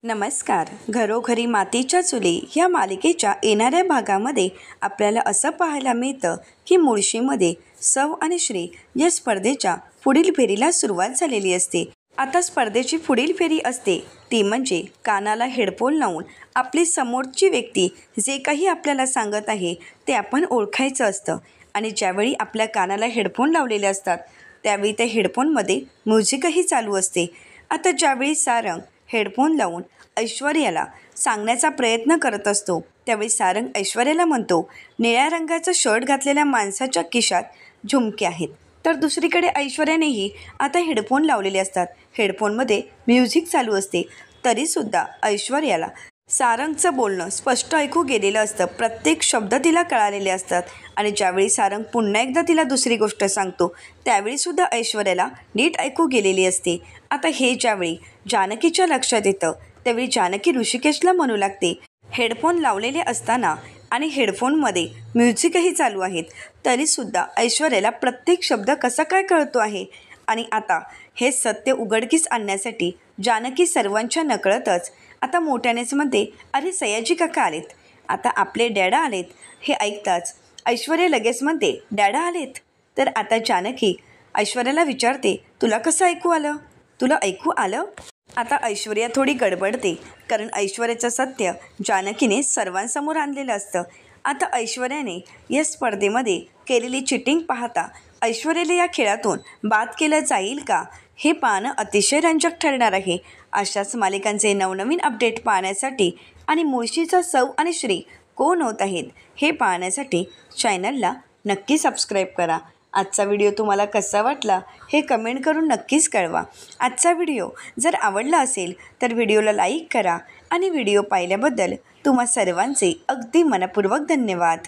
नमस्कार. घरोघरी मातीच्या चुली ह्या मालिकेच्या येणाऱ्या भागामध्ये आपल्याला असं पाहायला मिळतं की मुळशीमध्ये सौ आणि श्री या स्पर्धेच्या पुढील फेरीला सुरुवात झालेली असते. आता स्पर्धेची पुढील फेरी असते ती म्हणजे कानाला हेडफोन लावून आपली समोरची व्यक्ती जे काही आपल्याला सांगत आहे ते आपण ओळखायचं असतं. आणि ज्यावेळी आपल्या कानाला हेडफोन लावलेले असतात त्यावेळी त्या हेडफोनमध्ये म्युझिकही चालू असते. आता ज्यावेळी सारंग हेडफोन लावून ऐश्वर्याला सांगण्याचा प्रयत्न करत असतो त्यावेळी सारंग ऐश्वर्याला म्हणतो, निळ्या रंगाचा शर्ट घातलेल्या माणसाच्या खिशात झुमके आहेत. तर दुसरीकडे ऐश्वर्यानेही आता हेडफोन लावलेले असतात. हेडफोनमध्ये म्युझिक चालू असते. तरीसुद्धा ऐश्वर्याला सारंगचं बोलणं स्पष्ट ऐकू गेलेलं असतं. प्रत्येक शब्द तिला कळालेले असतात. आणि ज्यावेळी सारंग पुन्हा एकदा तिला दुसरी गोष्ट सांगतो त्यावेळीसुद्धा ऐश्वर्याला नीट ऐकू गेलेली असते. आता हे ज्यावेळी जानकीच्या लक्षात येतं त्यावेळी जानकी ऋषिकेशला म्हणू लागते, हेडफोन लावलेले असताना आणि हेडफोनमध्ये म्युझिकही चालू आहेत तरीसुद्धा ऐश्वर्याला प्रत्येक शब्द कसा काय कळतो आहे. आणि आता हे सत्य उघडकीस आणण्यासाठी जानकी सर्वांच्या नकळतच आता मोठ्यानेच म्हणते, अरे सयाजी काका आलेत, आता आपले डॅडा आलेत. हे ऐकताच ऐश्वर्या लगेच म्हणते, डॅडा आलेत. तर आता जानकी ऐश्वर्याला विचारते, तुला कसं ऐकू आलं? तुला ऐकू आलं? आता ऐश्वर्या थोडी गडबडते कारण ऐश्वर्याचं सत्य जानकीने सर्वांसमोर आणलेलं असतं. आता ऐश्वर्याने या स्पर्धेमध्ये केलेली चिटिंग पाहता ऐश्वर्याला या खेळातून बाद केलं जाईल का हे पाहणं अतिशय रंजक ठरणार आहे. अशाच मालिकांचे नवनवीन अपडेट पाहण्यासाठी आणि मुळशीचा सौ आणि श्री कोण होत आहेत हे पाहण्यासाठी चॅनलला नक्की सबस्क्राईब करा. आजचा व्हिडिओ तुम्हाला कसा वाटला हे कमेंट करून नक्कीच कळवा. आजचा व्हिडिओ जर आवडला असेल तर व्हिडिओला लाईक करा आणि व्हिडिओ पाहिल्याबद्दल तुम्हा सर्वांचे अगदी मनपूर्वक धन्यवाद.